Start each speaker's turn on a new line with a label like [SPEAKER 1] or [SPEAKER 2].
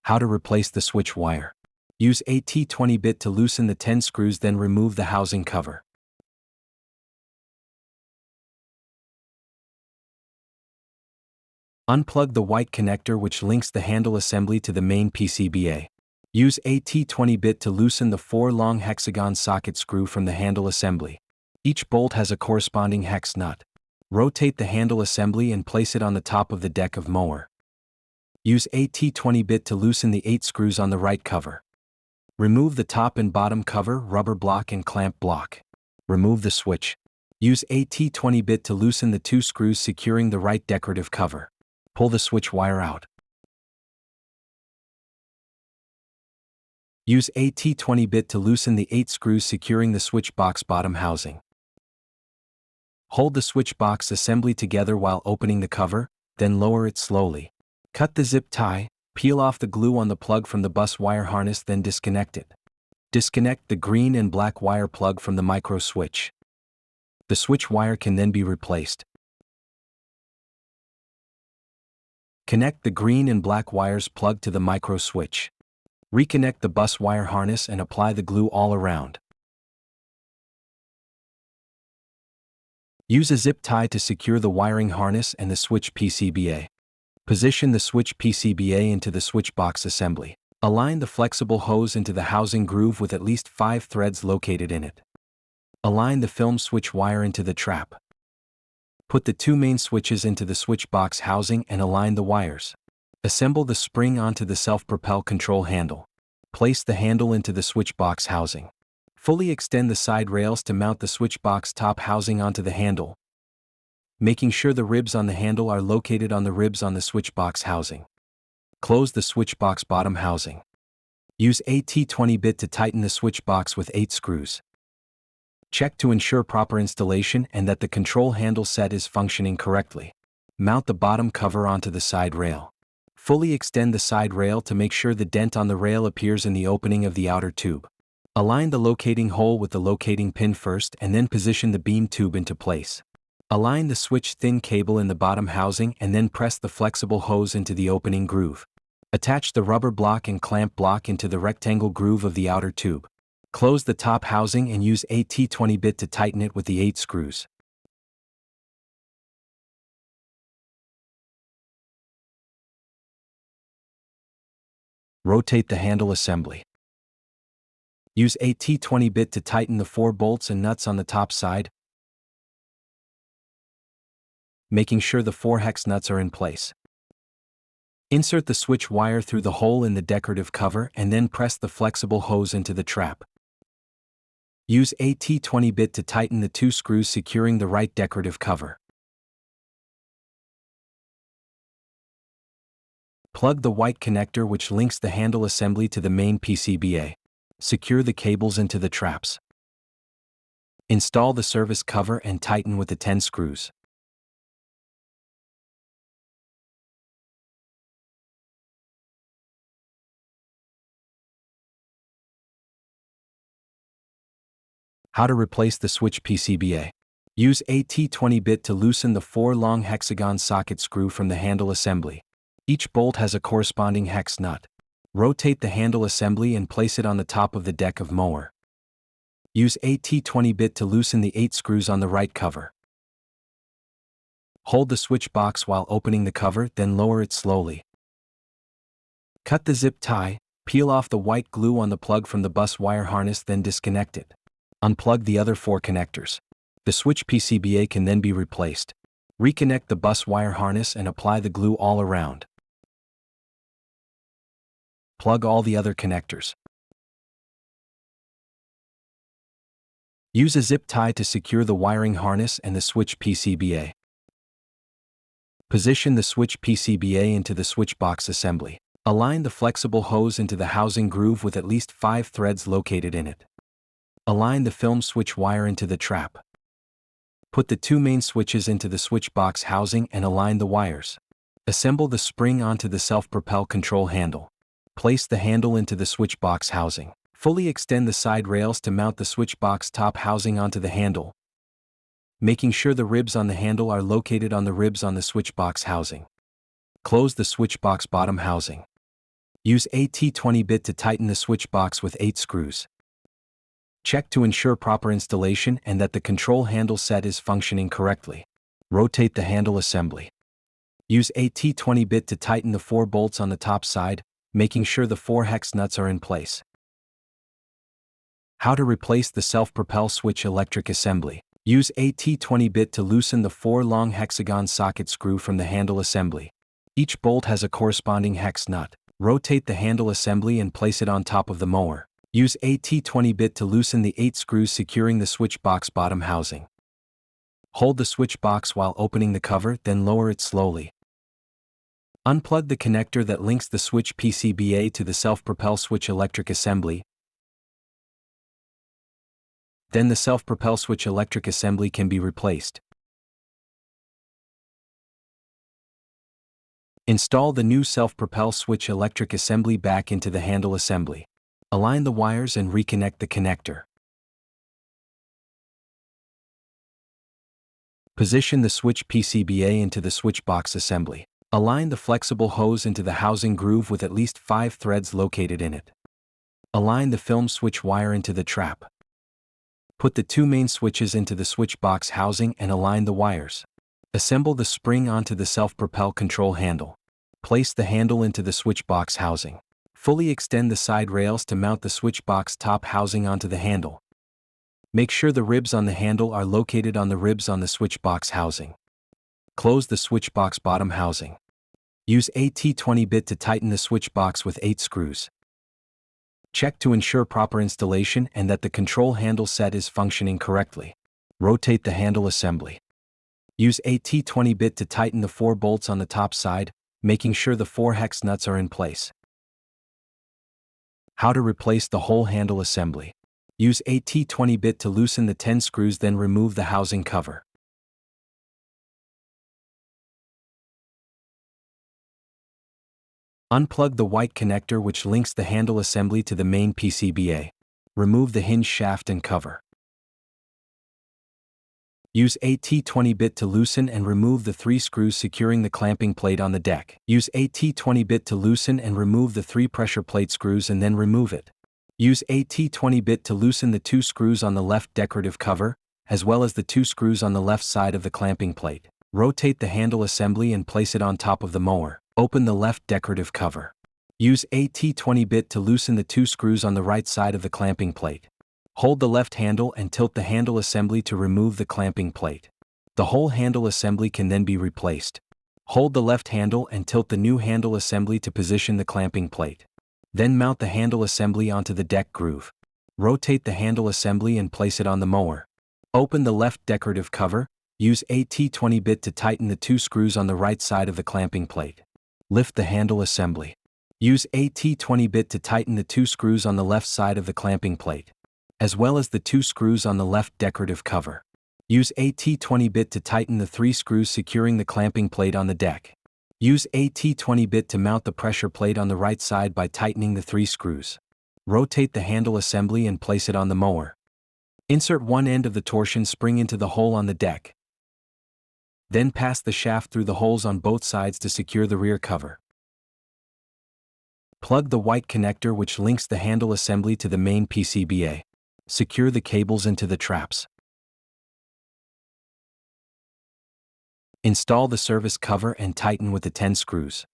[SPEAKER 1] How to replace the switch wire. Use a T20 bit to loosen the 10 screws, then remove the housing cover. Unplug the white connector which links the handle assembly to the main PCBA. Use a T20 bit to loosen the 4 long hexagon socket screw from the handle assembly. Each bolt has a corresponding hex nut. Rotate the handle assembly and place it on the top of the deck of mower. Use a T20 bit to loosen the 8 screws on the right cover. Remove the top and bottom cover, rubber block and clamp block. Remove the switch. Use a T20 bit to loosen the 2 screws securing the right decorative cover. Pull the switch wire out. Use a T20 bit to loosen the 8 screws securing the switch box bottom housing. Hold the switch box assembly together while opening the cover, then lower it slowly. Cut the zip tie, peel off the glue on the plug from the bus wire harness, then disconnect it. Disconnect the green and black wire plug from the micro switch. The switch wire can then be replaced. Connect the green and black wires plug to the micro switch. Reconnect the bus wire harness and apply the glue all around. Use a zip tie to secure the wiring harness and the switch PCBA. Position the switch PCBA into the switch box assembly. Align the flexible hose into the housing groove with at least 5 threads located in it. Align the film switch wire into the trap. Put the 2 main switches into the switch box housing and align the wires. Assemble the spring onto the self-propel control handle. Place the handle into the switch box housing. Fully extend the side rails to mount the switch box top housing onto the handle, making sure the ribs on the handle are located on the ribs on the switch box housing. Close the switch box bottom housing. Use a T20 bit to tighten the switch box with 8 screws. Check to ensure proper installation and that the control handle set is functioning correctly. Mount the bottom cover onto the side rail. Fully extend the side rail to make sure the dent on the rail appears in the opening of the outer tube. Align the locating hole with the locating pin first and then position the beam tube into place. Align the switch thin cable in the bottom housing and then press the flexible hose into the opening groove. Attach the rubber block and clamp block into the rectangle groove of the outer tube. Close the top housing and use a T20 bit to tighten it with the 8 screws. Rotate the handle assembly. Use a T20 bit to tighten the 4 bolts and nuts on the top side, making sure the 4 hex nuts are in place. Insert the switch wire through the hole in the decorative cover and then press the flexible hose into the trap. Use a T20 bit to tighten the 2 screws securing the right decorative cover. Plug the white connector which links the handle assembly to the main PCBA. Secure the cables into the traps. Install the service cover and tighten with the 10 screws. How to replace the switch PCBA. Use a T20 bit to loosen the 4 long hexagon socket screw from the handle assembly. Each bolt has a corresponding hex nut. Rotate the handle assembly and place it on the top of the deck of mower. Use a T20 bit to loosen the 8 screws on the right cover. Hold the switch box while opening the cover, then lower it slowly. Cut the zip tie, peel off the white glue on the plug from the bus wire harness, then disconnect it. Unplug the other 4 connectors. The switch PCBA can then be replaced. Reconnect the bus wire harness and apply the glue all around. Plug all the other connectors. Use a zip tie to secure the wiring harness and the switch PCBA. Position the switch PCBA into the switch box assembly. Align the flexible hose into the housing groove with at least 5 threads located in it. Align the film switch wire into the trap. Put the 2 main switches into the switch box housing and align the wires. Assemble the spring onto the self-propel control handle. Place the handle into the switch box housing. Fully extend the side rails to mount the switch box top housing onto the handle, making sure the ribs on the handle are located on the ribs on the switch box housing. Close the switch box bottom housing. Use a T20 bit to tighten the switch box with 8 screws. Check to ensure proper installation and that the control handle set is functioning correctly. Rotate the handle assembly. Use a T20 bit to tighten the 4 bolts on the top side, making sure the 4 hex nuts are in place. How to replace the self-propel switch electric assembly. Use a T20 bit to loosen the 4 long hexagon socket screw from the handle assembly. Each bolt has a corresponding hex nut. Rotate the handle assembly and place it on top of the mower. Use a T20 bit to loosen the 8 screws securing the switch box bottom housing. Hold the switch box while opening the cover, then lower it slowly. Unplug the connector that links the switch PCBA to the self-propel switch electric assembly. Then the self-propel switch electric assembly can be replaced. Install the new self-propel switch electric assembly back into the handle assembly. Align the wires and reconnect the connector. Position the switch PCBA into the switch box assembly. Align the flexible hose into the housing groove with at least 5 threads located in it. Align the film switch wire into the trap. Put the 2 main switches into the switch box housing and align the wires. Assemble the spring onto the self-propel control handle. Place the handle into the switch box housing. Fully extend the side rails to mount the switch box top housing onto the handle. Make sure the ribs on the handle are located on the ribs on the switch box housing. Close the switch box bottom housing. Use a T20 bit to tighten the switch box with 8 screws. Check to ensure proper installation and that the control handle set is functioning correctly. Rotate the handle assembly. Use a T20 bit to tighten the 4 bolts on the top side, making sure the 4 hex nuts are in place. How to replace the whole handle assembly. Use a T20 bit to loosen the 10 screws, then remove the housing cover. Unplug the white connector which links the handle assembly to the main PCBA. Remove the hinge shaft and cover. Use a T20 bit to loosen and remove the 3 screws securing the clamping plate on the deck. Use a T20 bit to loosen and remove the 3 pressure plate screws and then remove it. Use a T20 bit to loosen the 2 screws on the left decorative cover, as well as the 2 screws on the left side of the clamping plate. Rotate the handle assembly and place it on top of the mower. Open the left decorative cover. Use a T20 bit to loosen the 2 screws on the right side of the clamping plate. Hold the left handle and tilt the handle assembly to remove the clamping plate. The whole handle assembly can then be replaced. Hold the left handle and tilt the new handle assembly to position the clamping plate. Then mount the handle assembly onto the deck groove. Rotate the handle assembly and place it on the mower. Open the left decorative cover. Use a T20 bit to tighten the 2 screws on the right side of the clamping plate. Lift the handle assembly. Use a T20 bit to tighten the 2 screws on the left side of the clamping plate, as well as the 2 screws on the left decorative cover. Use a T20 bit to tighten the 3 screws securing the clamping plate on the deck. Use a T20 bit to mount the pressure plate on the right side by tightening the 3 screws. Rotate the handle assembly and place it on the mower. Insert one end of the torsion spring into the hole on the deck. Then pass the shaft through the holes on both sides to secure the rear cover. Plug the white connector which links the handle assembly to the main PCBA. Secure the cables into the traps. Install the service cover and tighten with the 10 screws.